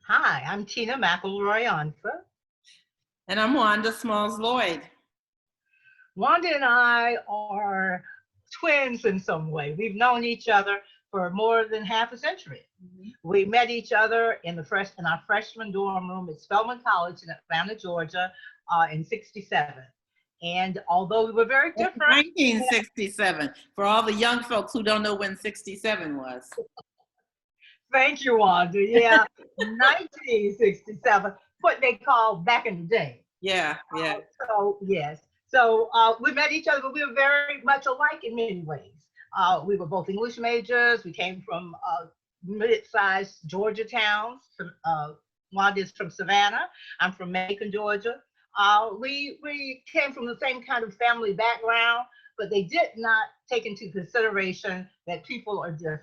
Hi, I'm Tina McElroy Onfa. And I'm Wanda Smalls Lloyd. Wanda and I are twins in some way. We've known each other for more than half a century. We met each other in our freshman dorm room at Spelman College in Atlanta, Georgia, in '67. And although we were very different, 1967. For all the young folks who don't know when 67 was. thank you, Wanda. Yeah, 1967, what they call back in the day. Yeah. So yes. So we met each other, but we were very much alike in many ways. We were both English majors. We came from mid-sized Georgia towns. Wanda is from Savannah. I'm from Macon, Georgia. We came from the same kind of family background, but they did not take into consideration that people are different.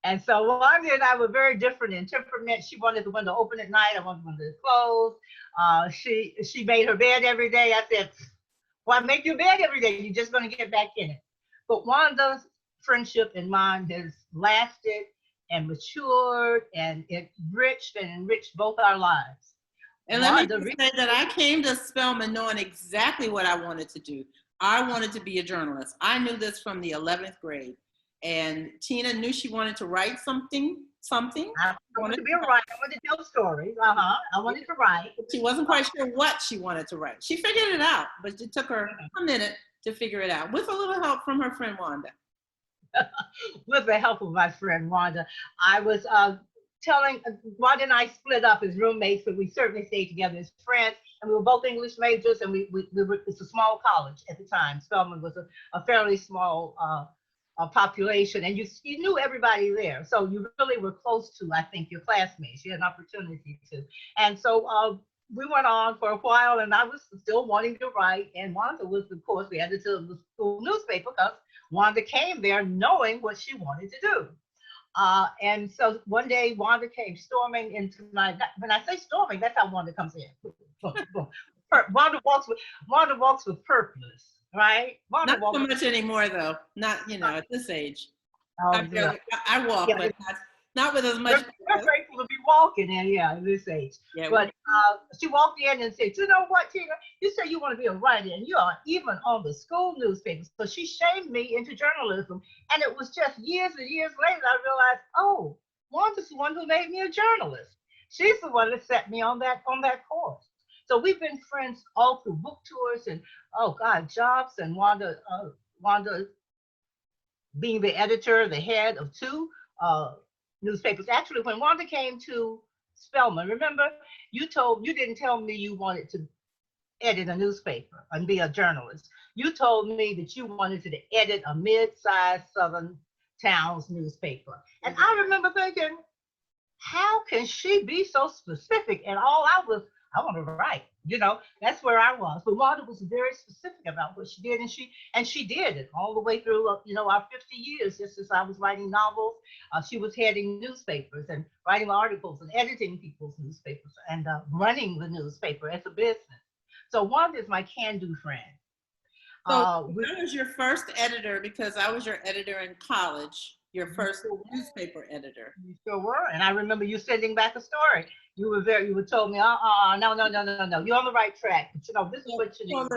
And so Wanda and I were very different in temperament. She wanted the window open at night. I wanted the window closed. She made her bed every day. I said, "Why make your bed every day? You're just going to get back in it." But Wanda's friendship and mine has lasted and matured and enriched both our lives. And let me just say that I came to Spelman knowing exactly what I wanted to do. I wanted to be a journalist. I knew this from the 11th grade. And Tina knew she wanted to write something. I wanted to be a writer. I wanted to tell stories. I wanted to write. She wasn't quite sure what she wanted to write. She figured it out, but it took her a minute to figure it out with a little help from her friend Wanda. With the help of my friend Wanda, I was telling Wanda and I split up as roommates, but we certainly stayed together as friends. And we were both English majors, and we were, it's a small college at the time. Spelman was a fairly small population, and you knew everybody there, so you really were close to, I think, your classmates. You had an opportunity to, and so we went on for a while, and I was still wanting to write, and Wanda was, of course, the editor of the school newspaper, because Wanda came there knowing what she wanted to do. And so one day Wanda came storming into my, when I say storming, that's how Wanda comes in. Wanda walks with purpose. Right? Not so much anymore, though. Not, at this age. I walk, but not with as much. We're grateful to be walking at this age. Yeah, but she walked in and said, "You know what, Tina? You say you want to be a writer, and you are even on the school newspaper." So she shamed me into journalism, and it was just years and years later I realized, oh, Wanda's the one who made me a journalist. She's the one that set me on that course. So we've been friends all through book tours and, oh God, jobs, and Wanda being the editor, the head of two newspapers. Actually, when Wanda came to Spelman, remember, you didn't tell me you wanted to edit a newspaper and be a journalist. You told me that you wanted to edit a mid-sized Southern town's newspaper. And I remember thinking, how can she be so specific? And I want to write, that's where I was. But Wanda was very specific about what she did, and she did it all the way through, our 50 years. Just as I was writing novels, she was heading newspapers and writing articles and editing people's newspapers and running the newspaper as a business. So Wanda is my can-do friend. So I was your first editor, because I was your editor in college. Your first newspaper editor. You sure were. And I remember you sending back a story. You were told me, no, you're on the right track. But this is what you need.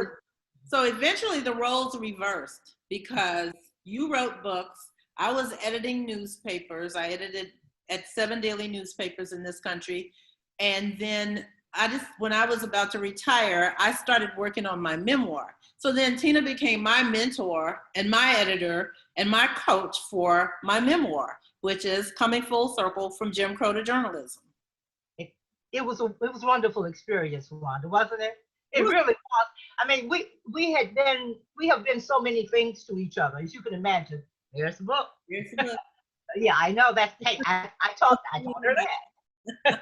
So eventually the roles reversed, because you wrote books. I was editing newspapers. I edited at 7 daily newspapers in this country. And then when I was about to retire, I started working on my memoir. So then Tina became my mentor and my editor and my coach for my memoir, which is Coming Full Circle from Jim Crow to Journalism. It was a wonderful experience, Wanda, wasn't it? It really was. I mean, we have been so many things to each other, as you can imagine. There's the book. Here's the book. Yeah, I know that. Hey, I told her that.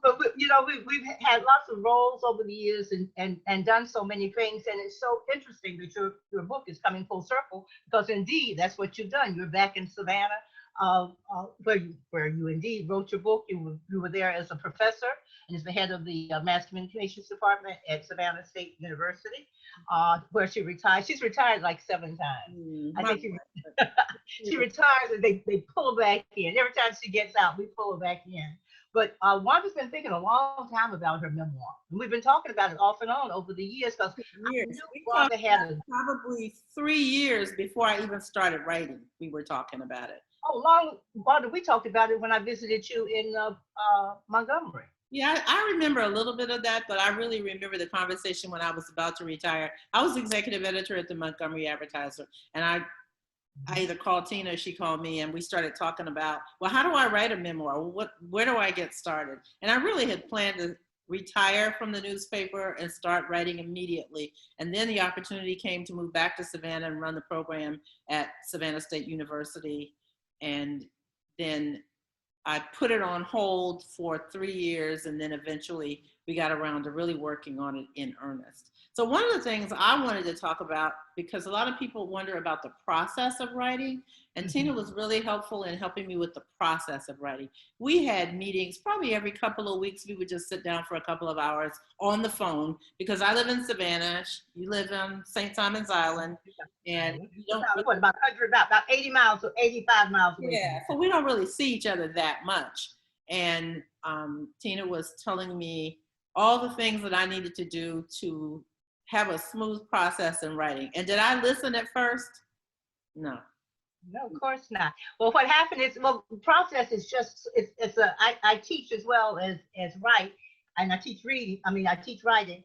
But we've had lots of roles over the years and done so many things, and it's so interesting that your book is coming full circle, because indeed that's what you've done. You're back in Savannah, where you indeed wrote your book. You were there as a professor and as the head of the mass communications department at Savannah State University, where she retired. She's retired like 7 times. I think she retires and they pull her back in. Every time she gets out, we pull her back in. But Wanda's been thinking a long time about her memoir. And we've been talking about it off and on over the years because I Years. knew We talked Wanda had a probably 3 years before I even started writing. We were talking about it. Wanda, we talked about it when I visited you in Montgomery. Yeah, I remember a little bit of that, but I really remember the conversation when I was about to retire. I was executive editor at the Montgomery Advertiser, and I either called Tina or she called me, and we started talking about, well, how do I write a memoir? Where do I get started? And I really had planned to retire from the newspaper and start writing immediately. And then the opportunity came to move back to Savannah and run the program at Savannah State University. And then I put it on hold for 3 years, and then eventually we got around to really working on it in earnest. So one of the things I wanted to talk about, because a lot of people wonder about the process of writing, and Tina was really helpful in helping me with the process of writing. We had meetings probably every couple of weeks. We would just sit down for a couple of hours on the phone, because I live in Savannah, you live in St. Simon's Island, and you don't about 100, about 80 miles or 85 miles away. Yeah, so we don't really see each other that much. And Tina was telling me all the things that I needed to do to have a smooth process in writing. And did I listen at first? No. No, of course not. Well, what happened is, the process is just, I teach as well as write, and I teach reading, I teach writing.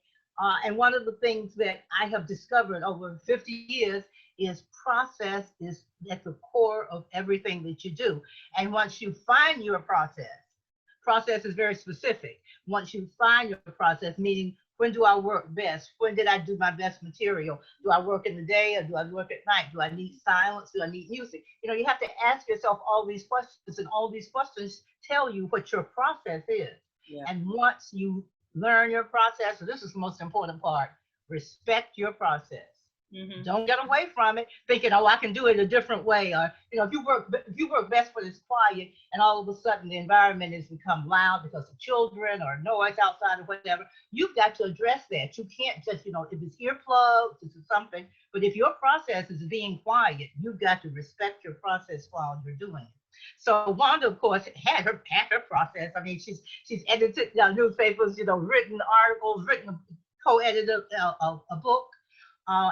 And one of the things that I have discovered over 50 years is process is at the core of everything that you do. And once you find your process is very specific. Once you find your process, meaning, when do I work best? When did I do my best material? Do I work in the day or do I work at night? Do I need silence? Do I need music? You have to ask yourself all these questions, and all these questions tell you what your process is. Yeah. And once you learn your process, so this is the most important part, respect your process. Mm-hmm. Don't get away from it thinking, oh, I can do it a different way. Or, if you work best when it's quiet, and all of a sudden the environment has become loud because of children or noise outside or whatever, you've got to address that. You can't just, if it's earplugs, it's something, but if your process is being quiet, you've got to respect your process while you're doing it. So Wanda, of course, had her process. She's edited newspapers, written articles, co-edited a book.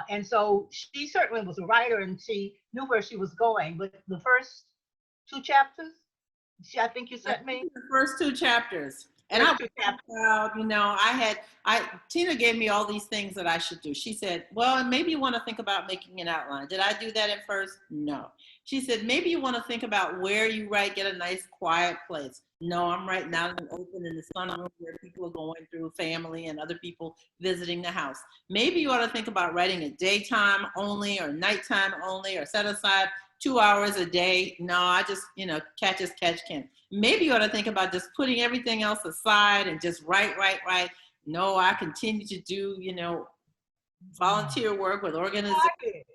And so she certainly was a writer, and she knew where she was going. But the first 2 chapters, I think you sent me. The first 2 chapters. And Tina gave me all these things that I should do. She said, well, maybe you want to think about making an outline. Did I do that at first? No. She said, maybe you want to think about where you write, get a nice quiet place. No, I'm writing out in the open in the sunroom where people are going through, family and other people visiting the house. Maybe you ought to think about writing at daytime only or nighttime only, or set aside 2 hours a day. No, I just, catch as catch can. Maybe you ought to think about just putting everything else aside and just write. No, I continue to do, volunteer work with organizations,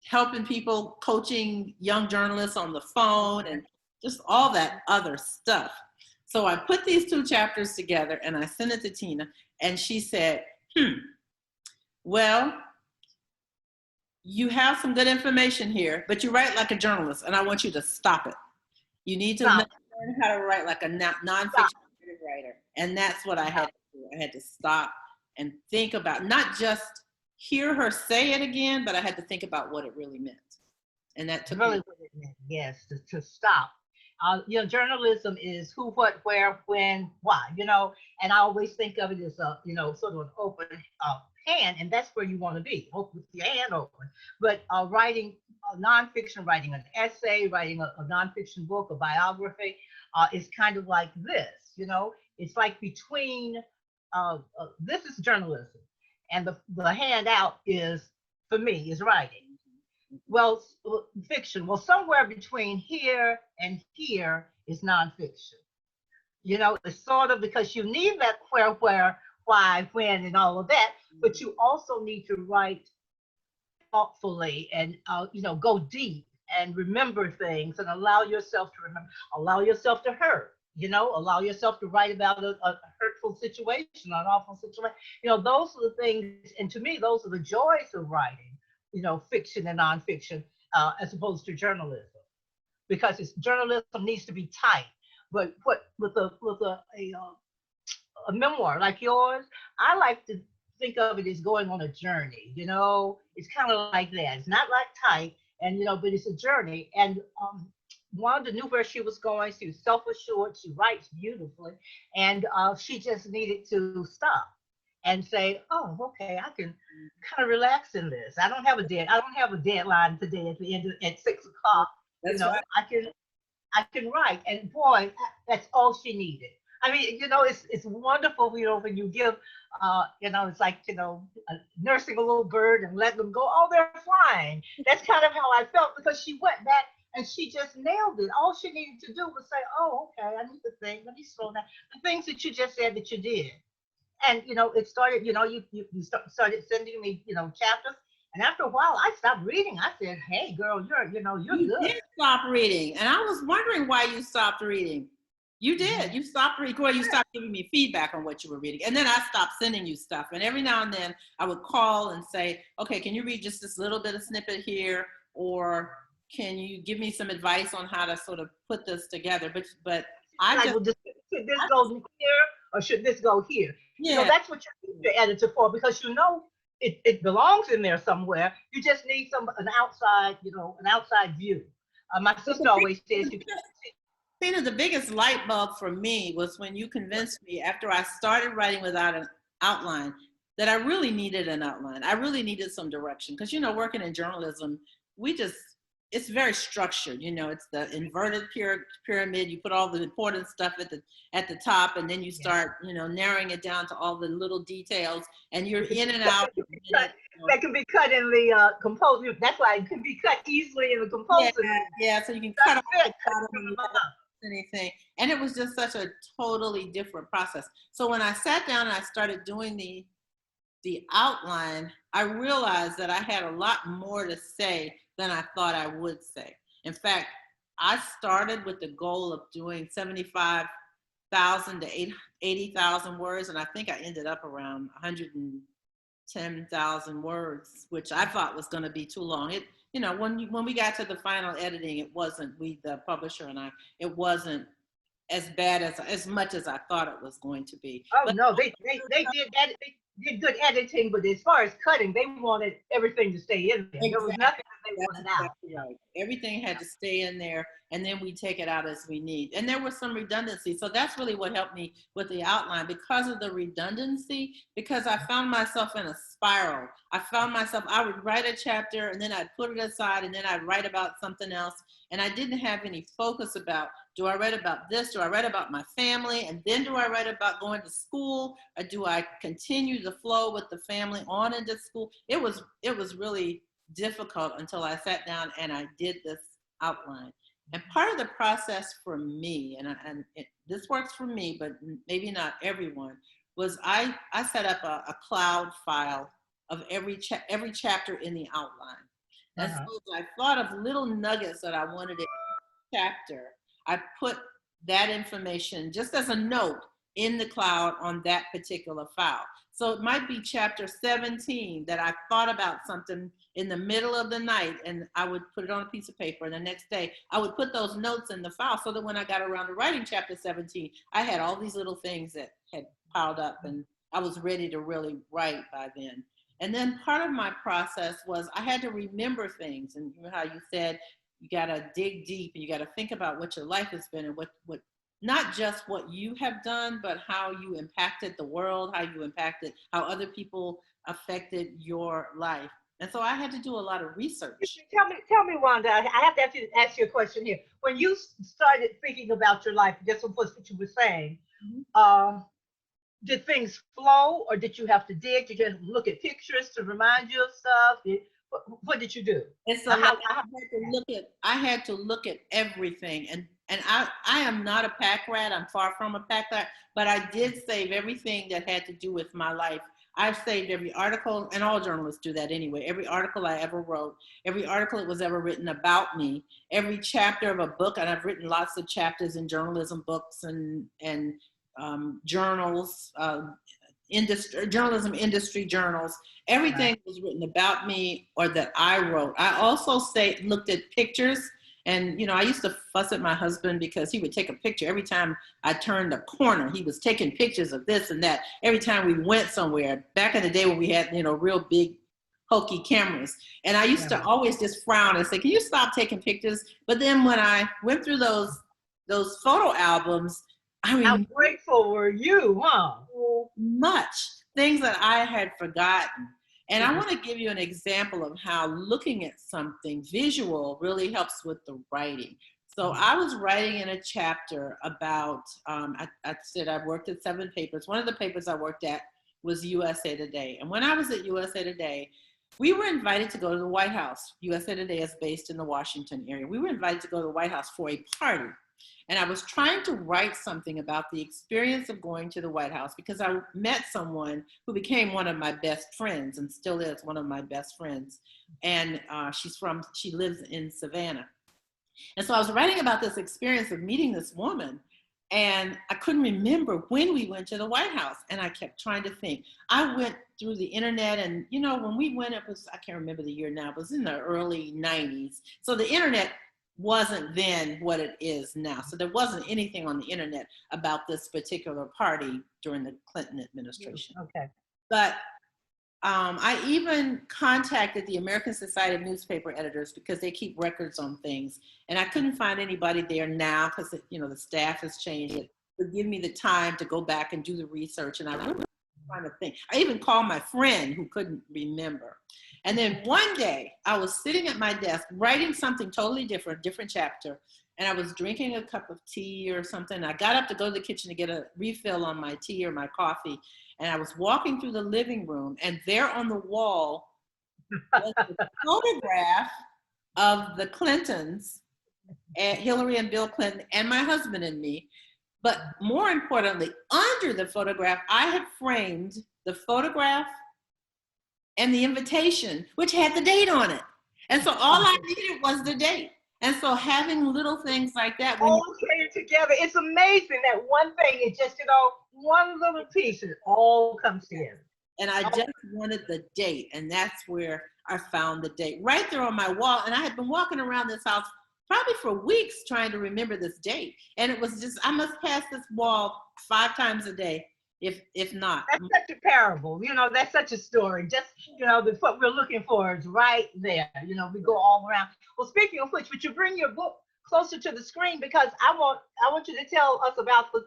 helping people, coaching young journalists on the phone, and just all that other stuff. So I put these 2 chapters together and I sent it to Tina, and she said, well, you have some good information here, but you write like a journalist, and I want you to stop it. You need to learn how to write like a nonfiction writer. And that's what I had to do. I had to stop and think about, not just hear her say it again, but I had to think about what it really meant. And that took really what it meant, yes, to stop. Journalism is who, what, where, when, why, and I always think of it as a, sort of an open hand, and that's where you want to be, with your hand open. But writing nonfiction, writing an essay, writing a nonfiction book, a biography, is kind of like this, it's like between, this is journalism, and the handout is, for me, is writing. Well, fiction. Well, somewhere between here and here is nonfiction. It's sort of, because you need that where, why, when, and all of that, but you also need to write thoughtfully and, go deep and remember things and allow yourself to remember, allow yourself to hurt, allow yourself to write about a hurtful situation, an awful situation. Those are the things, and to me, those are the joys of writing. Fiction and nonfiction, as opposed to journalism, because journalism needs to be tight. But what with a memoir like yours, I like to think of it as going on a journey. It's kind of like that. It's not like type, and but it's a journey. And Wanda knew where she was going. She was self-assured. She writes beautifully, and she just needed to stop and say, "Oh, okay, I can kind of relax in this. I don't have a deadline today at the end at 6 o'clock. That's right. I can write." And boy, that's all she needed. I mean, it's wonderful, when you give, it's like, nursing a little bird and letting them go. Oh, they're flying. That's kind of how I felt, because she went back and she just nailed it. All she needed to do was say, "Oh, okay, I need to think. Let me slow down." The things that you just said that you did. And, it started, started sending me, chapters. And after a while, I stopped reading. I said, "Hey, girl, you're You good." did stop reading, and I was wondering why you stopped reading. You did. You stopped reading. Well, you stopped giving me feedback on what you were reading, and then I stopped sending you stuff. And every now and then, I would call and say, "Okay, can you read just this little bit of snippet here, or can you give me some advice on how to sort of put this together?" But I Like, just, well, should this go here or should this go here? yeah. That's what you need your editor for, because it belongs in there somewhere. You just need an outside view. My sister always says you can't see. Tina, the biggest light bulb for me was when you convinced me, after I started writing without an outline, that I really needed an outline. I really needed some direction. Because, working in journalism, it's very structured. It's the inverted pyramid. You put all the important stuff at the top, and then you start, narrowing it down to all the little details, and you're in and out. That can be cut in the composer. That's why it can be cut easily in the composer. Yeah, so you can cut off anything. And it was just such a totally different process. So when I sat down and I started doing the outline, I realized that I had a lot more to say than I thought I would say. In fact, I started with the goal of doing 75,000 to 80,000 words, and I think I ended up around 110,000 words, which I thought was going to be too long. When we got to the final editing, it wasn't, the publisher and I, it wasn't as bad as much as I thought it was going to be. Oh, but no, they did that. They did good editing, but as far as cutting, they wanted everything to stay in there. Exactly. There was nothing that they wanted out. Right. Everything had to stay in there, and then we take it out as we need. And there was some redundancy. So that's really what helped me with the outline, because of the redundancy, because I found myself in a spiral. I would write a chapter, and then I'd put it aside, and then I'd write about something else. And I didn't have any focus about, do I write about this? Do I write about my family? And then do I write about going to school? Or do I continue the flow with the family on into school? It was really difficult until I sat down and I did this outline. And part of the process for me, this works for me, but maybe not everyone, was I set up a cloud file of every chapter in the outline. And so I thought of little nuggets that I wanted in each chapter. I put that information just as a note in the cloud on that particular file. So it might be chapter 17 that I thought about something in the middle of the night, and I would put it on a piece of paper, and the next day I would put those notes in the file, so that when I got around to writing chapter 17, I had all these little things that had piled up, and I was ready to really write by then. And then part of my process was I had to remember things, and you know how you said you got to dig deep, and you got to think about what your life has been, and what not just what you have done, but how you impacted the world, how other people affected your life. And so I had to do a lot of research. Tell me, Wanda, I have to ask you a question here. When you started thinking about your life, this was what you were saying, did things flow, or did you have to dig? Did you look at pictures to remind you of stuff? What did you do? And so I had to look at everything. And I am not a pack rat. I'm far from a pack rat, but I did save everything that had to do with my life. I've saved every article, and all journalists do that anyway. Every article I ever wrote, every article that was ever written about me, every chapter of a book, and I've written lots of chapters in journalism books and journals, journalism industry journals. Everything was written about me or that I wrote. I also looked at pictures And, I used to fuss at my husband because he would take a picture. Every time I turned a corner, he was taking pictures of this and that. Every time we went somewhere, back in the day when we had, real big, hokey cameras. And I used to always just frown and say, can you stop taking pictures? But then when I went through those photo albums, how grateful were you, huh? Much things that I had forgotten. And I want to give you an example of how looking at something visual really helps with the writing. So I was writing in a chapter about, I said I worked at 7 papers. One of the papers I worked at was USA Today. And when I was at USA Today, we were invited to go to the White House. USA Today is based in the Washington area. We were invited to go to the White House for a party. And I was trying to write something about the experience of going to the White House because I met someone who became one of my best friends and still is one of my best friends. And she lives in Savannah. And so I was writing about this experience of meeting this woman, and I couldn't remember when we went to the White House. And I kept trying to think. I went through the internet, and when we went, it was, I can't remember the year now, it was in the early 90s. So the internet wasn't then what it is now. So there wasn't anything on the internet about this particular party during the Clinton administration. Okay. But I even contacted the American Society of Newspaper Editors because they keep records on things. And I couldn't find anybody there now because, the staff has changed. It would give me the time to go back and do the research. And I really trying to think. I even called my friend who couldn't remember. And then one day I was sitting at my desk writing something totally different chapter. And I was drinking a cup of tea or something. I got up to go to the kitchen to get a refill on my tea or my coffee. And I was walking through the living room, and there on the wall was a photograph of the Clintons, Hillary and Bill Clinton, and my husband and me. But more importantly, under the photograph, I had framed the photograph and the invitation, which had the date on it. And so all I needed was the date. And so having little things like that. All came together. It's amazing that one thing is just, one little piece, and it all comes together. And I just wanted the date. And that's where I found the date right there on my wall. And I had been walking around this house probably for weeks trying to remember this date. And it was just, I must pass this wall 5 times a day, if not. That's such a parable, that's such a story. Just, what we're looking for is right there. We go all around. Well, speaking of which, would you bring your book closer to the screen, because I want you to tell us about the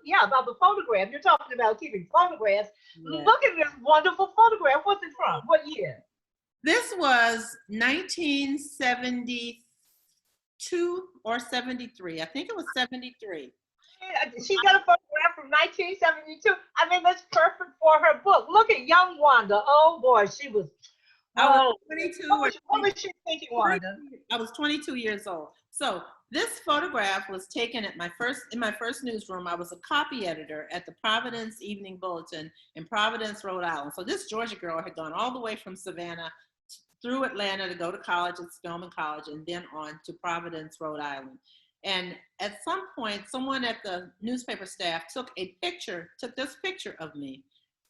photograph. You're talking about keeping photographs. Yeah. Look at this wonderful photograph. What's it from? What year? This was 1972 or 73. I think it was 73. She got a photograph from 1972. I mean, that's perfect for her book. Look at young Wanda. Oh boy, she was. I was 22. What was she thinking, Wanda? I was 22 years old. So this photograph was taken in my first newsroom. I was a copy editor at the Providence Evening Bulletin in Providence, Rhode Island. So this Georgia girl had gone all the way from Savannah through Atlanta to go to college at Spelman College, and then on to Providence, Rhode Island. And at some point, someone at the newspaper staff took this picture of me.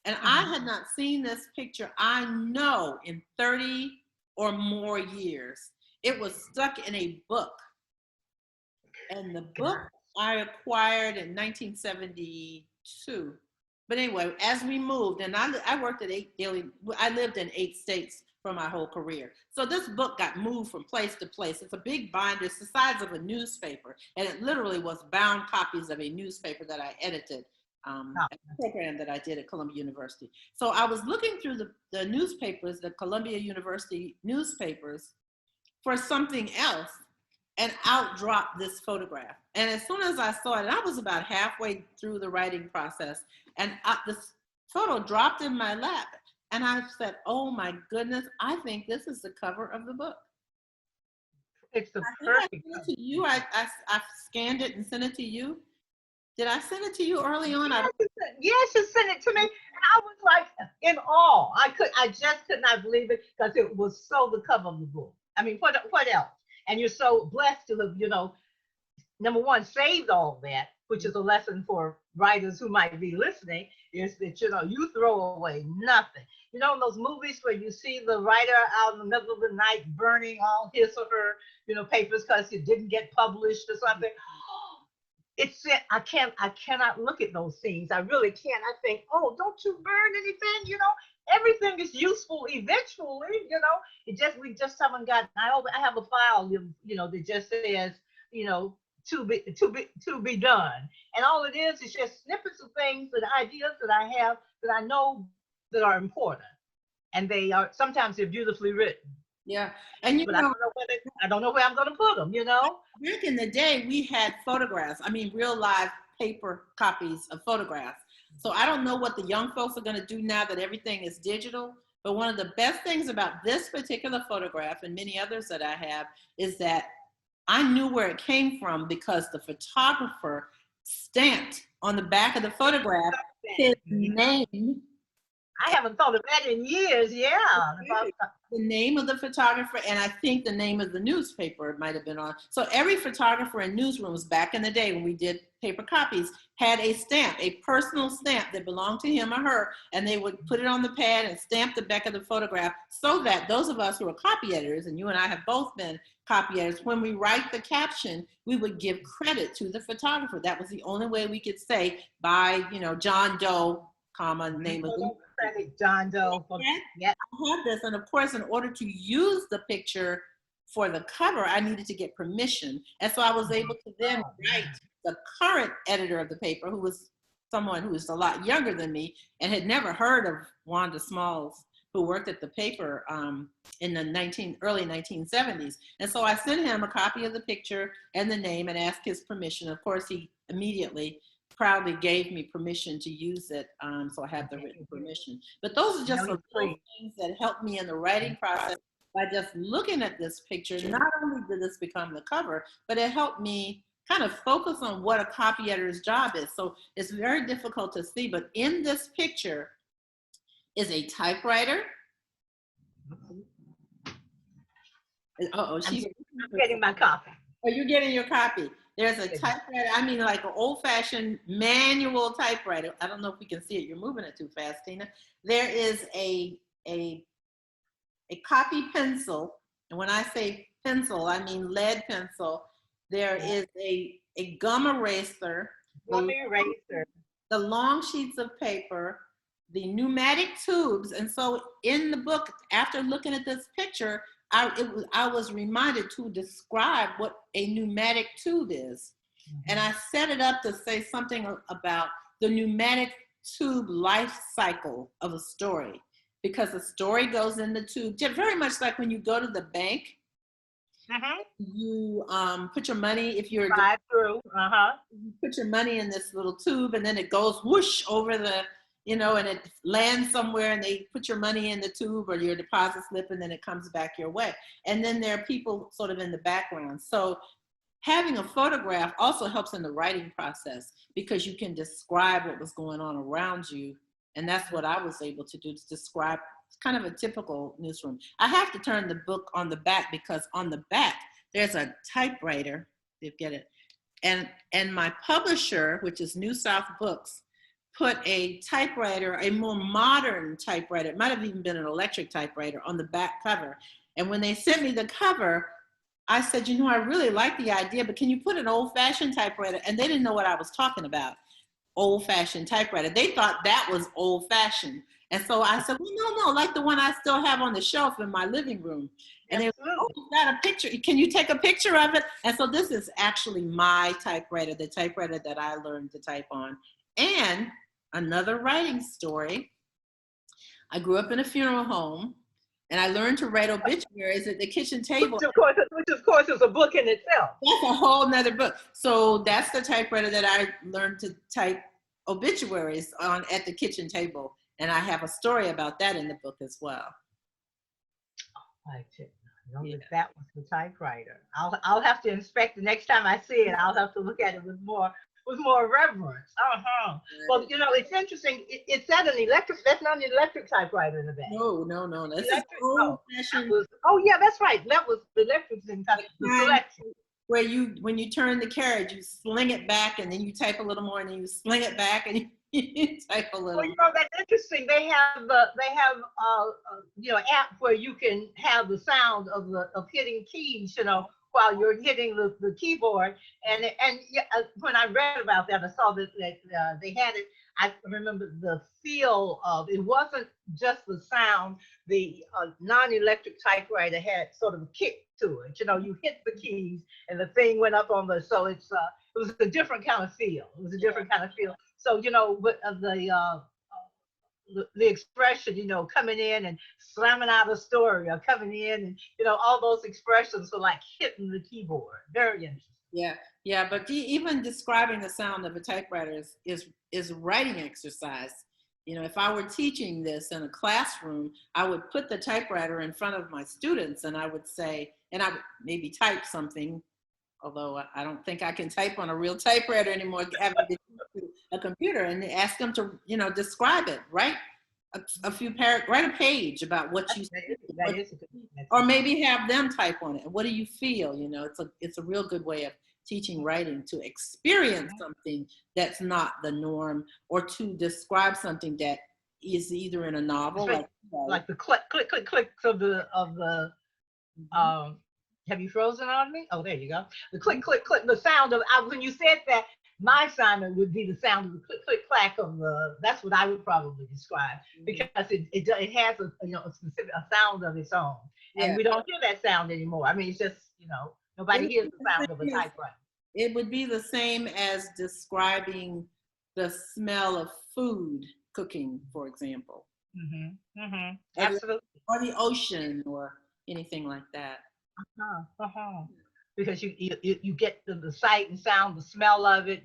And I had not seen this picture, I know, in 30 or more years. It was stuck in a book. And the book I acquired in 1972. But anyway, as we moved, and I worked at I lived in 8 states for my whole career. So this book got moved from place to place. It's a big binder. It's the size of a newspaper. And it literally was bound copies of a newspaper that I edited, a program that I did at Columbia University. So I was looking through the newspapers, the Columbia University newspapers, for something else, and out dropped this photograph. And as soon as I saw it, and I was about halfway through the writing process, and this photo dropped in my lap. And I said, oh my goodness, I think this is the cover of the book. It's the perfect. I sent it to you. I scanned it and sent it to you. Did I send it to you early on? Yes, you sent it to me. And I was like in awe. I just could not believe it, because it was so the cover of the book. I mean, what else? And you're so blessed to have, number one, saved all that, which is a lesson for writers who might be listening, is that, you know, you throw away nothing. You know, in those movies where you see the writer out in the middle of the night burning all his or her, you know, papers because it didn't get published or something. It's, I cannot look at those scenes. I really can't. I think, oh, don't you burn anything? You know, everything is useful eventually. You know, we just haven't gotten. I have a file, you know, that just says, you know, to be done, and all it is just snippets of things and ideas that I have that I know that are important, and sometimes they're beautifully written. Yeah, and you But know, I don't know where I'm going to put them. You know, back in the day, we had photographs. I mean, real live paper copies of photographs. So I don't know what the young folks are going to do now that everything is digital. But one of the best things about this particular photograph and many others that I have is that I knew where it came from because the photographer stamped on the back of the photograph his name. I haven't thought of that in years. Yeah. The name of the photographer, and I think the name of the newspaper it might have been on. So every photographer in newsrooms back in the day when we did paper copies had a stamp, a personal stamp that belonged to him or her, and they would put it on the pad and stamp the back of the photograph so that those of us who are copy editors, and you and I have both been copy editors, when we write the caption, we would give credit to the photographer. That was the only way we could say by, you know, John Doe, comma, name of the John Doe. Yeah, I have this, and of course, in order to use the picture for the cover, I needed to get permission, and so I was able to then write the current editor of the paper, who was someone who was a lot younger than me and had never heard of Wanda Smalls, who worked at the paper in the early 1970s, and so I sent him a copy of the picture and the name and asked his permission. Of course, he immediately proudly gave me permission to use it, so I have the written permission. But those are just some things that helped me in the writing process by just looking at this picture. Not only did this become the cover, but it helped me kind of focus on what a copy editor's job is. So it's very difficult to see, but in this picture is a typewriter. I'm getting my copy. Oh, you're getting your copy. There's a typewriter, I mean like an old-fashioned manual typewriter. I don't know if we can see it. You're moving it too fast, Tina. There is a copy pencil. And when I say pencil, I mean lead pencil. There is a gum eraser. The long sheets of paper, the pneumatic tubes. And so in the book, after looking at this picture, I was reminded to describe what a pneumatic tube is. And I set it up to say something about the pneumatic tube life cycle of a story, because the story goes in the tube, very much like when you go to the bank. You put your money, if you're drive through, you put your money in this little tube, and then it goes whoosh over the, you know, and it lands somewhere, and they put your money in the tube or your deposit slip, and then it comes back your way. And then there are people sort of in the background. So having a photograph also helps in the writing process, because you can describe what was going on around you. And that's what I was able to do, to describe kind of a typical newsroom. I have to turn the book on the back, because on the back, there's a typewriter, if you get it. And my publisher, which is New South Books, put a typewriter, a more modern typewriter, it might have even been an electric typewriter, on the back cover. And when they sent me the cover, I said, you know, I really like the idea, but can you put an old-fashioned typewriter? And they didn't know what I was talking about, old-fashioned typewriter. They thought that was old-fashioned. And so I said, well, no, like the one I still have on the shelf in my living room. And they were like, oh, you got a picture. Can you take a picture of it? And so this is actually my typewriter, the typewriter that I learned to type on. And another writing story, I grew up in a funeral home, and I learned to write obituaries at the kitchen table. Which of course is a book in itself. That's a whole nother book. So that's the typewriter that I learned to type obituaries on at the kitchen table. And I have a story about that in the book as well. I didn't know that was the typewriter. I'll have to inspect the next time I see it. I'll have to look at it with more reverence. Well, you know, it's interesting. It's not an electric. That's not an electric typewriter in the back. No. That's old-fashioned. Oh yeah, that's right. That was the electric thing. Electric. where you, when you turn the carriage, you sling it back and then you type a little more and then you sling it back and you type a little. Well, you know, that's interesting. They have app where you can have the sound of hitting keys, while you're hitting the keyboard. And yeah, when I read about that, I saw that they had it. I remember the feel of it wasn't just the sound. The non-electric typewriter had sort of a kick to it. You hit the keys and the thing went up on so it was a different kind of feel. It was a different kind of feel. So with the expression, coming in and slamming out a story, or coming in and all those expressions were like hitting the keyboard. Very interesting. Yeah. But even describing the sound of a typewriter is writing exercise. If I were teaching this in a classroom, I would put the typewriter in front of my students and I would say, and I would maybe type something, although I don't think I can type on a real typewriter anymore, having to a computer, and ask them to, describe it, write write a page about what you see, or maybe have them type on it. What do you feel? It's a real good way of teaching writing, to experience something that's not the norm, or to describe something that is either in a novel, like the click, click, click, clicks of the have you frozen on me? Oh, there you go. The click, click, click, the sound of, when you said that, my assignment would be the sound of the click, click, clack of that's what I would probably describe, because it has a specific sound of its own. And we don't hear that sound anymore. I mean, it's just, nobody hears the sound of a typewriter. It would be the same as describing the smell of food cooking, for example. Absolutely. Or the ocean, or anything like that. Because you get the sight and sound, the smell of it.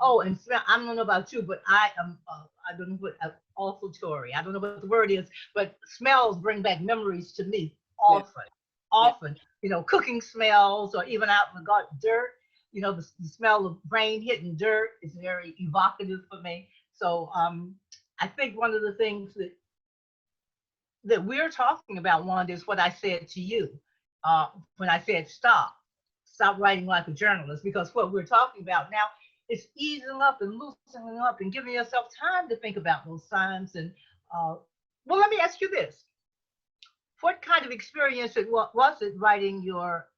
And smell. I don't know about you, but I am. I don't know what olfactory. I don't know what the word is, but smells bring back memories to me often. Cooking smells, or even out in the garden, dirt. The smell of rain hitting dirt is very evocative for me. So I think one of the things that we're talking about, Wanda, is what I said to you when I said stop writing like a journalist, because what we're talking about now is easing up and loosening up and giving yourself time to think about those signs. And well, let me ask you this: what kind of experience was it writing your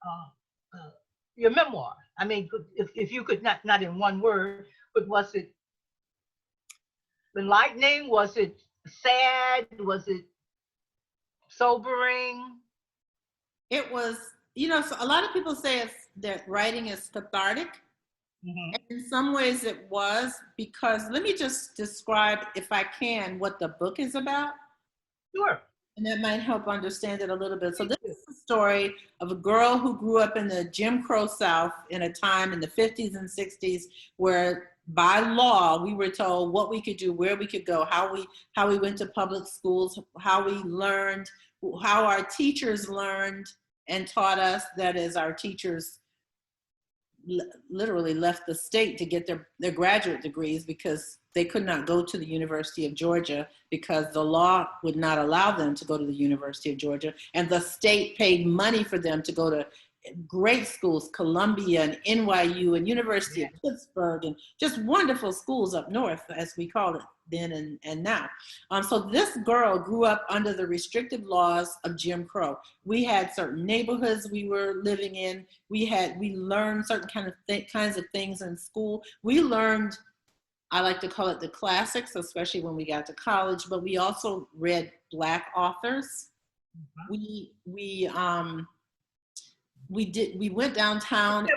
memoir? I mean, if you could, not in one word, but was it enlightening? Was it sad? Was it sobering? It was, so a lot of people say that writing is cathartic. And in some ways it was, because let me just describe, if I can, what the book is about. Sure. And that might help understand it a little bit. So this is the story of a girl who grew up in the Jim Crow South in a time in the 50s and 60s where by law we were told what we could do, where we could go, how we went to public schools, how we learned, how our teachers learned and taught us. That is, our teachers literally left the state to get their graduate degrees because they could not go to the University of Georgia because the law would not allow them to go to the University of Georgia. And the state paid money for them to go to great schools, Columbia and NYU and University of Pittsburgh, and just wonderful schools up north, as we call it then and now. So this girl grew up under the restrictive laws of Jim Crow. We had certain neighborhoods we were living in. We learned certain kinds of things in school. We learned, I like to call it the classics, especially when we got to college, but we also read Black authors. We went downtown.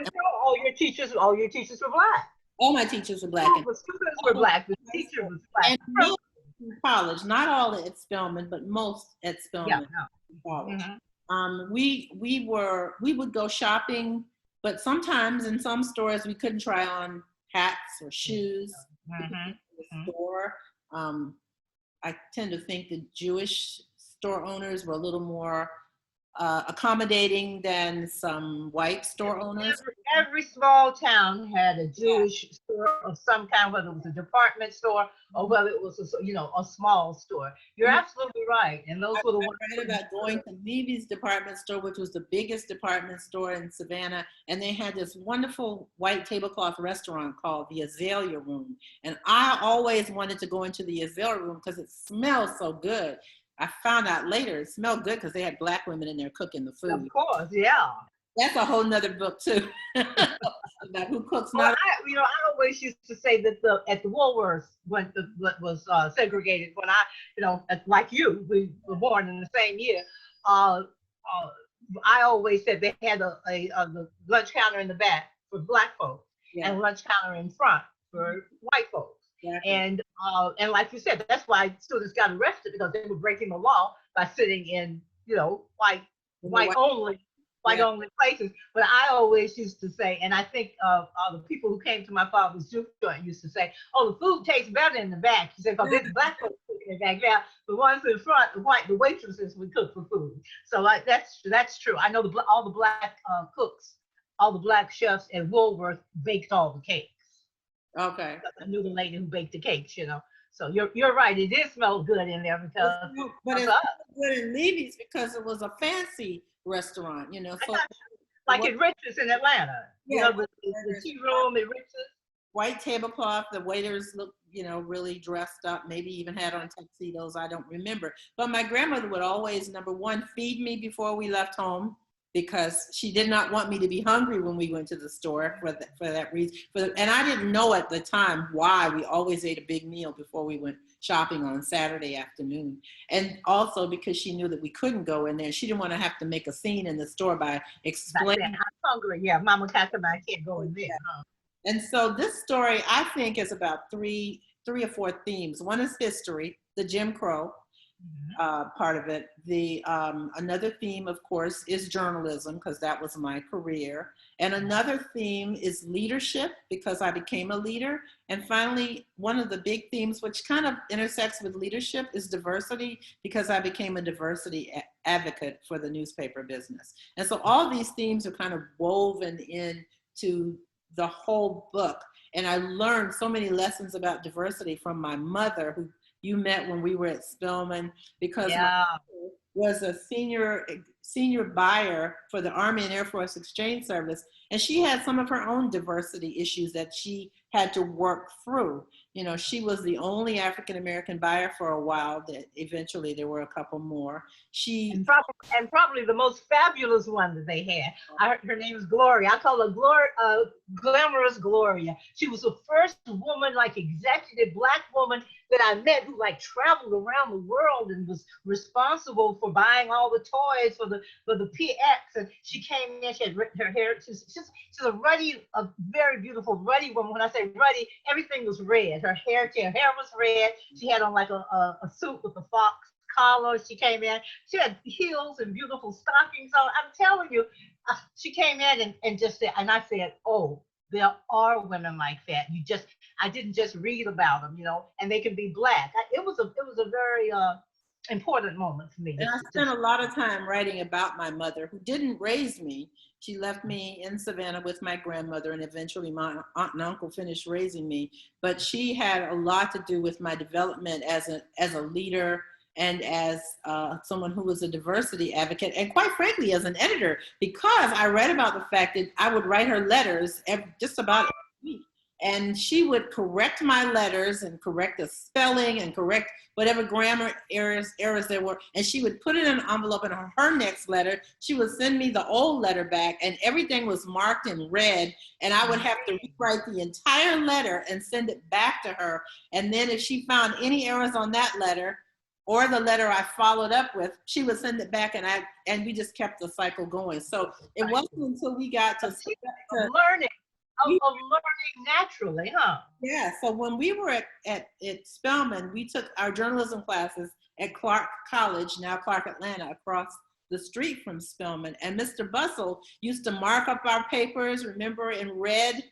All your teachers were Black. All my teachers were Black. The students were Black. The teacher was Black. And most in college, not all at Spelman, but most at Spelman College. We would go shopping, but sometimes in some stores we couldn't try on hats or shoes. In the store. I tend to think the Jewish store owners were a little more accommodating than some white store owners. Every small town had a Jewish store store of some kind, whether it was a department store or whether it was a small store. You're absolutely right, and those were the ones. I read about going to Levy's department store, which was the biggest department store in Savannah, and they had this wonderful white tablecloth restaurant called the Azalea Room, and I always wanted to go into the Azalea Room because it smells so good. I found out later it smelled good because they had Black women in there cooking the food. Of course, yeah. That's a whole nother book too, about who cooks. Well, I always used to say that at the Woolworths, when was segregated, when like you, we were born in the same year. I always said they had the lunch counter in the back for Black folks, yeah, and lunch counter in front for white folks. Exactly. And like you said, that's why students got arrested, because they were breaking the law by sitting in white only places. But I always used to say, and I think the people who came to my father's juke joint used to say, "Oh, the food tastes better in the back." He said, "Because there's Black folks cooking in the back now. The ones in front, the waitresses would cook for food." So that's true. I know all the Black cooks, all the Black chefs at Woolworth baked all the cakes. Okay. I knew the lady who baked the cakes, So you're right. It did smell good in there because. But it was good in Levy's because it was a fancy restaurant, So like at Rich's in Atlanta. Yeah, the tea room at Rich's. White tablecloth. The waiters looked, really dressed up. Maybe even had on tuxedos. I don't remember. But my grandmother would always, number one, feed me before we left home, because she did not want me to be hungry when we went to the store for that reason. And I didn't know at the time why we always ate a big meal before we went shopping on Saturday afternoon. And also because she knew that we couldn't go in there. She didn't want to have to make a scene in the store by explaining. I'm hungry. Yeah, Mama Kaka, I can't go in there. Huh? And so this story, I think, is about three or four themes. One is history, the Jim Crow. Part of it. Another theme, of course, is journalism, because that was my career. And another theme is leadership, because I became a leader. And finally, one of the big themes, which kind of intersects with leadership, is diversity, because I became a diversity advocate for the newspaper business. And so all these themes are kind of woven into the whole book. And I learned so many lessons about diversity from my mother, who you met when we were at Spelman, because my mother was a senior buyer for the Army and Air Force Exchange Service, and she had some of her own diversity issues that she had to work through. She was the only African-American buyer for a while. That eventually there were a couple more. And probably the most fabulous one that they had. Her name is Gloria. I call her Glamorous Gloria. She was the first woman, executive Black woman that I met, who traveled around the world and was responsible for buying all the toys for the PX. And she came in. She had her hair. She's a very beautiful, ruddy woman. When I say ruddy, everything was red. Her hair was red. She had on a suit with a fox collar. She came in. She had heels and beautiful stockings on. I'm telling you, she came in and just said, and I said, "Oh, there are women like that. I didn't just read about them, and they can be Black." It was a very important moment for me. And I spent a lot of time writing about my mother, who didn't raise me. She left me in Savannah with my grandmother, and eventually my aunt and uncle finished raising me. But she had a lot to do with my development as a leader, and as someone who was a diversity advocate, and quite frankly, as an editor, because I read about the fact that I would write her letters just about every week. And she would correct my letters and correct the spelling and correct whatever grammar errors there were. And she would put it in an envelope, and her next letter, she would send me the old letter back, and everything was marked in red. And I would have to rewrite the entire letter and send it back to her. And then if she found any errors on that letter, or the letter I followed up with, she would send it back, and we just kept the cycle going. So it wasn't until we got to learning. Of learning naturally, huh? Yeah, so when we were at Spelman, we took our journalism classes at Clark College, now Clark Atlanta, across the street from Spelman. And Mr. Bustle used to mark up our papers, remember, in red.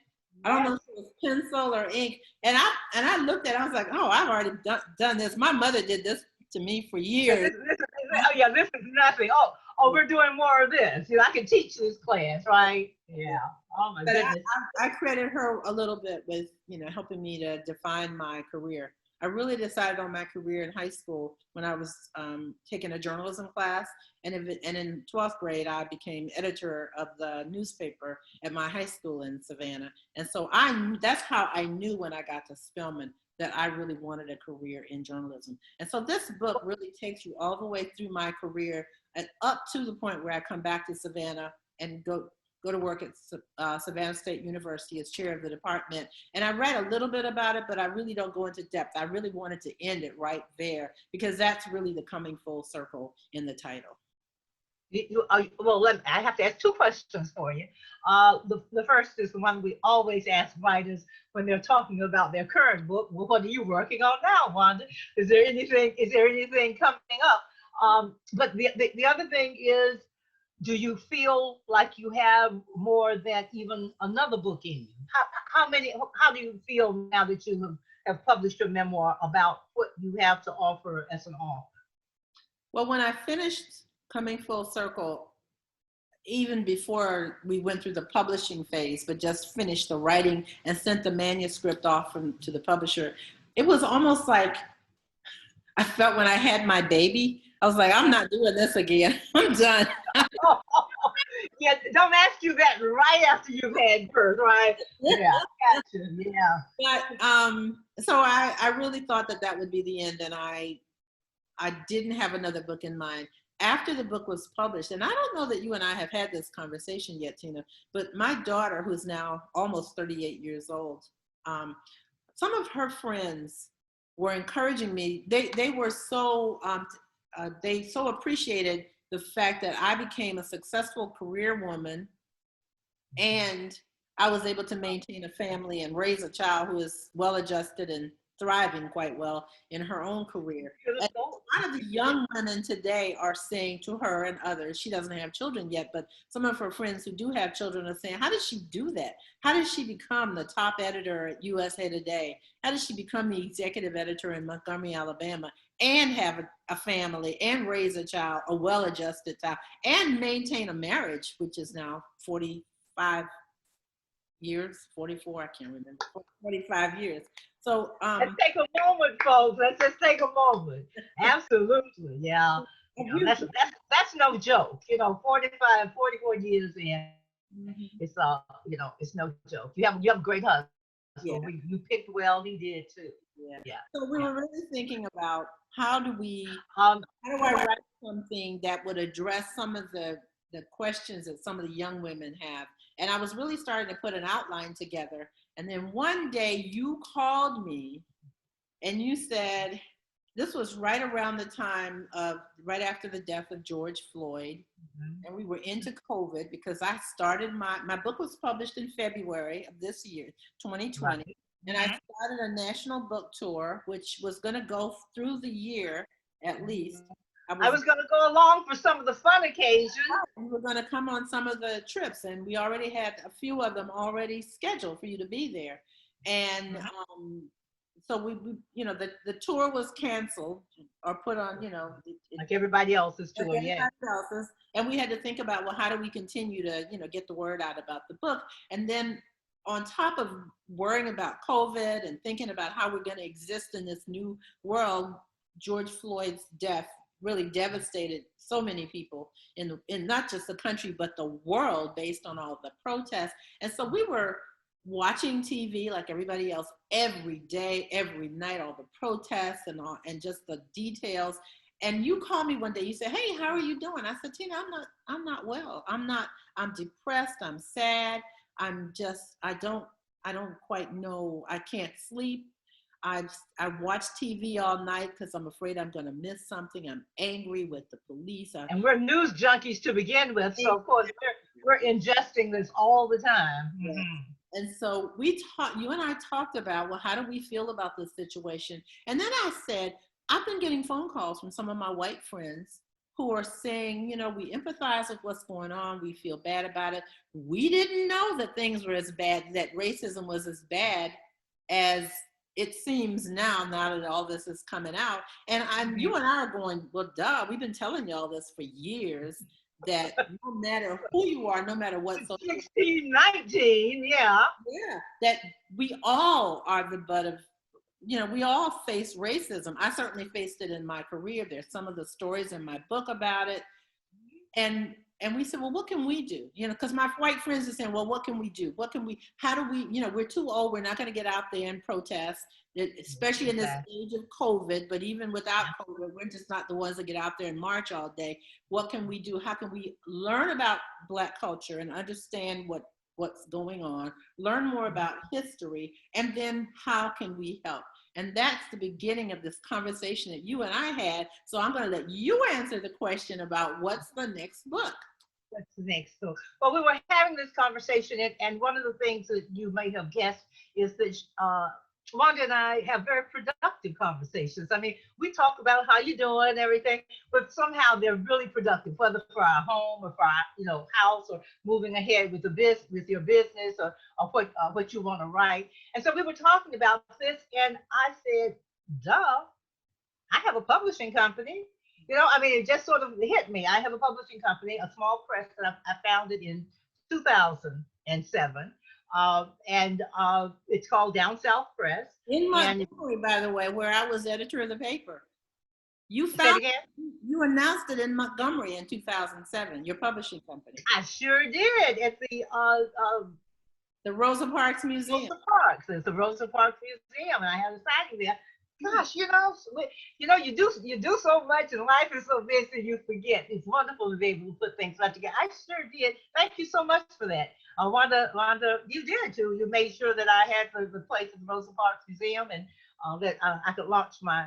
I don't know if it was pencil or ink. And I looked at it, I was like, "Oh, I've already done this. My mother did this to me for years." This is nothing. Oh, we're doing more of this. I can teach this class, right? Yeah. Oh my But goodness. I credit her a little bit with, helping me to define my career. I really decided on my career in high school when I was taking a journalism class, and in 12th grade, I became editor of the newspaper at my high school in Savannah. And so that's how I knew when I got to Spelman that I really wanted a career in journalism. And so this book really takes you all the way through my career and up to the point where I come back to Savannah and go to work at Savannah State University as chair of the department. And I read a little bit about it, but I really don't go into depth. I really wanted to end it right there because that's really the coming full circle in the title. Well, I have to ask two questions for you. The first is the one we always ask writers when they're talking about their current book. Well, what are you working on now, Wanda? Is there anything coming up? But the other thing is, do you feel like you have more than even another book in you? How do you feel now that you have published your memoir about what you have to offer as an author? Well, when I finished Coming Full Circle, even before we went through the publishing phase, but just finished the writing and sent the manuscript off to the publisher, it was almost like I felt when I had my baby. I was like, I'm not doing this again. I'm done. Yeah, don't ask you that right after you've had birth, right? Yeah, gotcha. Yeah. But so I really thought that would be the end, and I didn't have another book in mind. After the book was published, and I don't know that you and I have had this conversation yet, Tina, but my daughter, who's now almost 38 years old, some of her friends were encouraging me. They were so they so appreciated the fact that I became a successful career woman and I was able to maintain a family and raise a child who is well-adjusted and thriving quite well in her own career. And a lot of the young women today are saying to her and others, she doesn't have children yet, but some of her friends who do have children are saying, how did she do that? How did she become the top editor at USA Today? How did she become the executive editor in Montgomery, Alabama, and have a family and raise a child, a well-adjusted child, and maintain a marriage, which is now 45 years, 44, I can't remember, 45 years. So let's take a moment, folks. Let's just take a moment. Absolutely, yeah. That's no joke. 45, 44 years in, it's it's no joke. You have a great husband. Yeah. You picked well. He did too. Yeah. So we were really thinking about how do I write something that would address some of the questions that some of the young women have. And I was really starting to put an outline together. And then one day you called me and you said, this was right around the time right after the death of George Floyd. And we were into COVID because I started my book was published in February of this year, 2020. Right. And I started a national book tour, which was going to go through the year at least. I was going to go along for some of the fun occasions. We were going to come on some of the trips, and we already had a few of them already scheduled for you to be there. And so we the tour was canceled or put on, like everybody else's tour, and we had to think about, well, how do we continue to, get the word out about the book? And then on top of worrying about COVID and thinking about how we're going to exist in this new world, George Floyd's death really devastated so many people in not just the country, but the world based on all the protests. And so we were watching TV like everybody else every day, every night, all the protests and just the details. And you called me one day, you said, hey, how are you doing? I said, Tina, I'm not well. I'm depressed. I'm sad. I don't quite know. I can't sleep. I watch TV all night because I'm afraid I'm going to miss something. I'm angry with the police. And we're news junkies to begin with. So of course we're ingesting this all the time. Yeah. And so you and I talked about, well, how do we feel about this situation? And then I said, I've been getting phone calls from some of my white friends who are saying, we empathize with what's going on. We feel bad about it. We didn't know that things were as bad, that racism was as bad as it seems now that all this is coming out. And you and I are going, well, duh, we've been telling you all this for years. that no matter who you are, no matter what social 16, 19, yeah. yeah, that we all are the butt of, we all face racism. I certainly faced it in my career. There's some of the stories in my book about it. And we said, well, what can we do? Because my white friends are saying, well, what can we do? How do we, we're too old. We're not going to get out there and protest, especially in this age of COVID. But even without COVID, we're just not the ones that get out there and march all day. What can we do? How can we learn about Black culture and understand what's going on, learn more about history, and then how can we help? And that's the beginning of this conversation that you and I had. So I'm going to let you answer the question about what's the next book. What's the next book? Well, we were having this conversation, and one of the things that you may have guessed is that Wanda and I have very productive conversations. I mean, we talk about how you're doing and everything, but somehow they're really productive, whether for our home or for our, house, or moving ahead with with your business, or what you want to write. And so we were talking about this, and I said, duh, I have a publishing company. It just sort of hit me. I have a publishing company, a small press that I founded in 2007. And it's called Down South Press. In Montgomery, by the way, where I was editor of the paper. You announced it in Montgomery in 2007, your publishing company. I sure did, at the Rosa Parks Museum. It's the Rosa Parks Museum, and I had a signing there. Gosh, you do so much, and life is so busy you forget. It's wonderful to be able to put things together. I sure did. Thank you so much for that. Wanda, you did too. You made sure that I had the place at the Rosa Parks Museum, and that I could launch my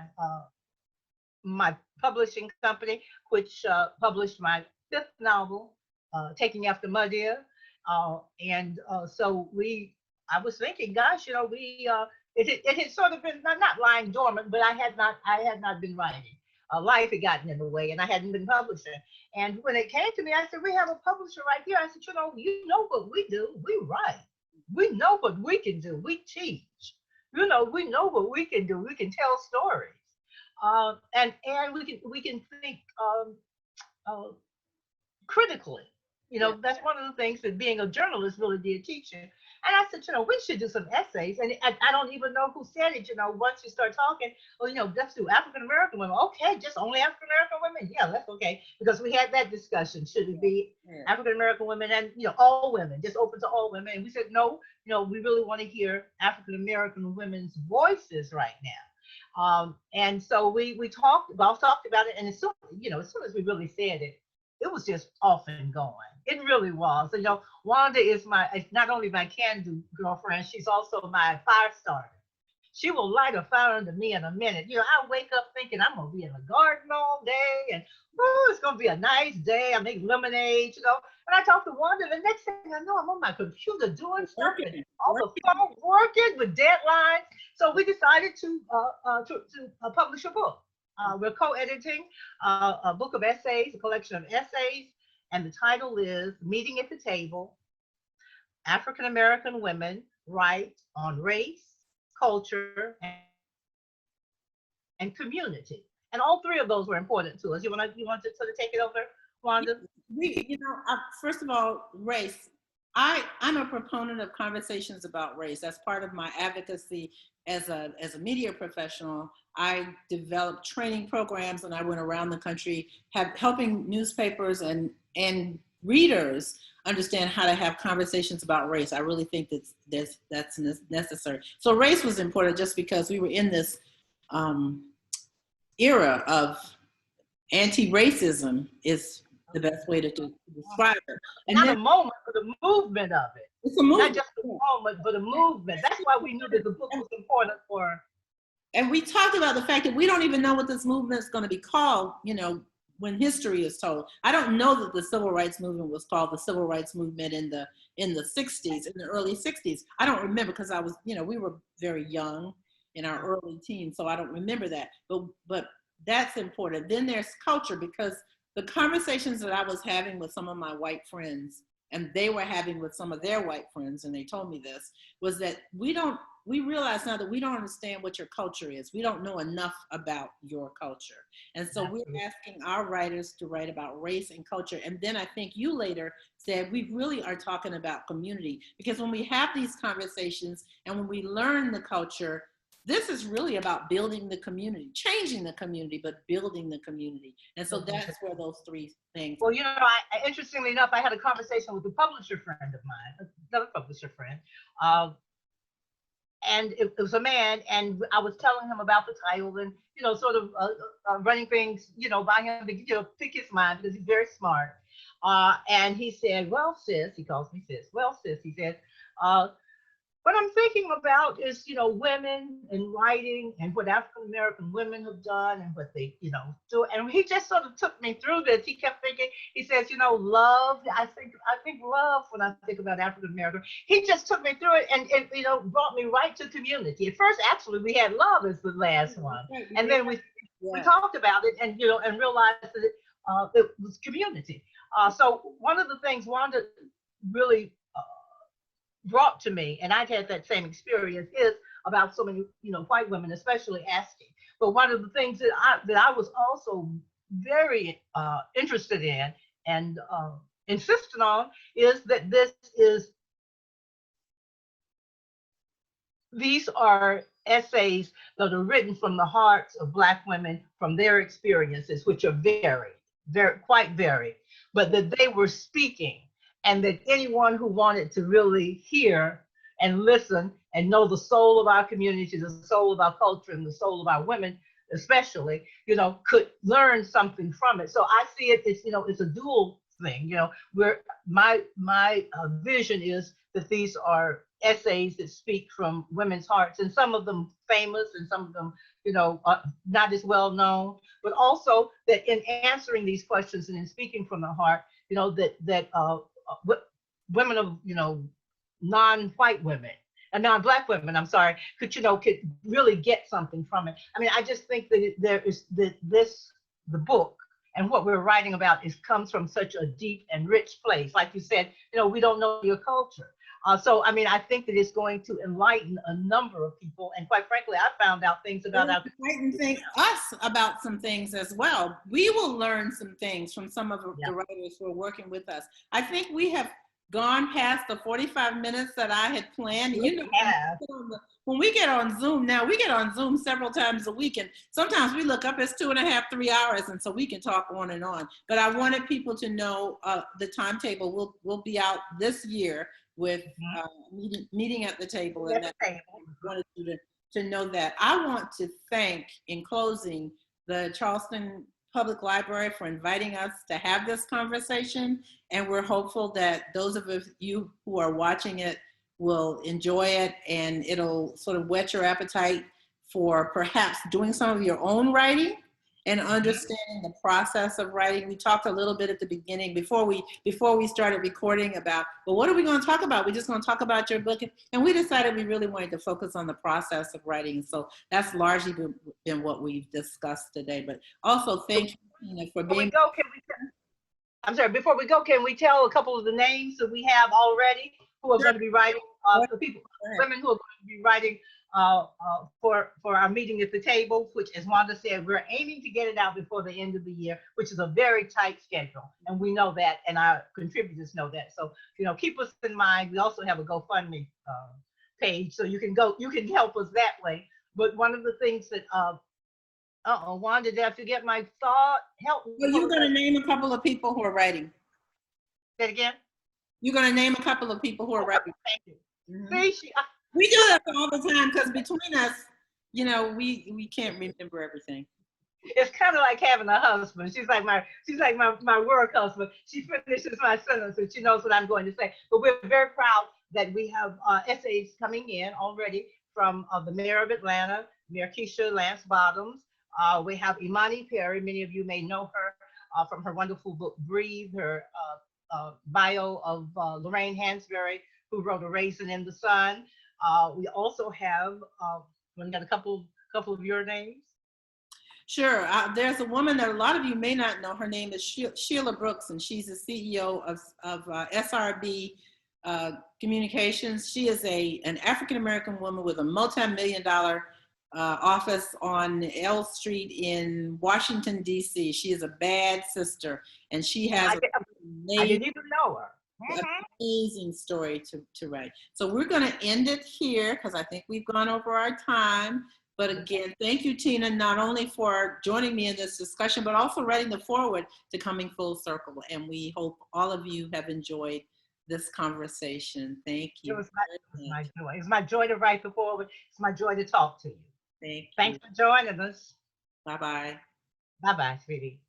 publishing company, which published my 5th novel, Taking After Muddy. So I was thinking, gosh, it had sort of been not lying dormant, but I had not been writing. Life had gotten in the way, and I hadn't been publishing. And when it came to me, I said, we have a publisher right here. I said, you know what we do. We write. We know what we can do. We teach. We know what we can do. We can tell stories. And we can think critically. That's one of the things that being a journalist really did teach you. And I said, we should do some essays. And I don't even know who said it, once you start talking, let's do African-American women. Okay, just only African-American women? Yeah, that's okay. Because we had that discussion. Should it be African-American women and, all women, just open to all women? And we said, no, we really want to hear African-American women's voices right now. And so we talked about it. And as soon as we really said it, it was just off and going. It really was. Wanda is not only my can-do girlfriend, she's also my fire starter. She will light a fire under me in a minute. I wake up thinking I'm going to be in the garden all day, and it's going to be a nice day. I make lemonade, and I talk to Wanda, the next thing I know, I'm on my computer doing stuff, and all the phone working with deadlines. So we decided to publish a book. We're co-editing a book of essays, a collection of essays, and the title is Meeting at the Table, African-American Women Write on Race, Culture, and Community. And all 3 of those were important to us. You want to sort of take it over, Wanda? First of all, race. I'm a proponent of conversations about race. That's part of my advocacy as a media professional. I developed training programs, and I went around the country helping newspapers and readers understand how to have conversations about race. I really think that's necessary. So race was important just because we were in this era of anti-racism is the best way to describe it. And not a moment, but a movement of it. It's a movement. Not just a moment, but a movement. That's why we knew that the book was important for. And we talked about the fact that we don't even know what this movement is going to be called, when history is told. I don't know that the civil rights movement was called the civil rights movement in the 60s, in the early 60s. I don't remember because I was, we were very young in our early teens, so I don't remember that. But that's important. Then there's culture, because the conversations that I was having with some of my white friends and they were having with some of their white friends, and they told me this, was that we realize now that we don't understand what your culture is. We don't know enough about your culture. And so we're asking our writers to write about race and culture. And then I think you later said we really are talking about community, because when we have these conversations and when we learn the culture, this is really about building the community, changing the community, but building the community. And so that's where those three things. Well, you know, interestingly enough, I had a conversation with a publisher friend of mine, another publisher friend, and it was a man, and I was telling him about the title and, you know, sort of running things, you know, by him to, you know, pick his mind, because he's very smart. And he said, well, sis, he calls me sis. Well, sis, he said, what I'm thinking about is, you know, women and writing and what African-American women have done and what they, you know, do. And he just sort of took me through this. He kept thinking, he says, you know, love, I think love when I think about African-American. He just took me through it and, you know, brought me right to community. At first, actually, we had love as the last one. And then we talked about it and, you know, and realized that it was community. So one of the things Wanda really brought to me, and I've had that same experience, is about so many, you know, white women especially asking. But one of the things that I was also very interested in and insisted on is that these are essays that are written from the hearts of Black women, from their experiences, which are quite varied, but that they were speaking, and that anyone who wanted to really hear and listen and know the soul of our community, the soul of our culture, and the soul of our women especially, you know, could learn something from it. So I see it, it's, you know, it's a dual thing, you know, where my vision is that these are essays that speak from women's hearts, and some of them famous and some of them, you know, not as well known, but also that in answering these questions and in speaking from the heart, you know, that women of, you know, non-white women and non-Black women, I'm sorry, could really get something from it. I mean, I just think that the book and what we're writing about comes from such a deep and rich place. Like you said, you know, we don't know your culture. So, I mean, I think that it's going to enlighten a number of people. And quite frankly, I found out things about us about some things as well. We will learn some things from some of the writers who are working with us. I think we have gone past the 45 minutes that I had planned. You know, when we get on Zoom now, we get on Zoom several times a week, and sometimes we look up, it's 2.5, 3 hours, and so we can talk on and on. But I wanted people to know the timetable will be out this year with meeting at the table, and that I wanted you to know that. I want to thank, in closing, the Charleston Public Library for inviting us to have this conversation, and we're hopeful that those of you who are watching it will enjoy it, and it'll sort of whet your appetite for perhaps doing some of your own writing and understanding the process of writing. We talked a little bit at the beginning before we started recording about, well, what are we going to talk about? We're just going to talk about your book. And we decided we really wanted to focus on the process of writing. So that's largely been what we've discussed today. But also thank you for being. I'm sorry, before we go, can we tell a couple of the names that we have already who are going to be writing, the people, women who are going to be writing for our meeting at the table, which, as Wanda said, we're aiming to get it out before the end of the year, which is a very tight schedule, and we know that, and our contributors know that. So, you know, keep us in mind. We also have a GoFundMe page, so you can help us that way. But one of the things that Wanda, did I forget my thought? Help me. Well, you're going to name a couple of people who are writing. Say it again. You're going to name a couple of people who are writing. Thank you. See, we do that all the time, because between us, you know, we can't remember everything. It's kind of like having a husband. She's like my work husband. She finishes my sentence and she knows what I'm going to say. But we're very proud that we have essays coming in already from the mayor of Atlanta, Mayor Keisha Lance Bottoms. We have Imani Perry. Many of you may know her from her wonderful book, Breathe, her bio of Lorraine Hansberry, who wrote A Raisin in the Sun. We also have, we got a couple of your names. Sure. There's a woman that a lot of you may not know. Her name is Sheila Brooks, and she's the CEO of SRB Communications. She is an African-American woman with a multi-million-dollar office on L Street in Washington, D.C. She is a bad sister, and she has I didn't even know her. amazing story to write. So we're going to end it here because I think we've gone over our time. But again, thank you, Tina, not only for joining me in this discussion, but also writing the foreword to Coming Full Circle. And we hope all of you have enjoyed this conversation. Thank you. It was my joy. It's my joy to write the foreword. It's my joy to talk to you. Thanks for joining us. Bye-bye. Bye-bye, sweetie.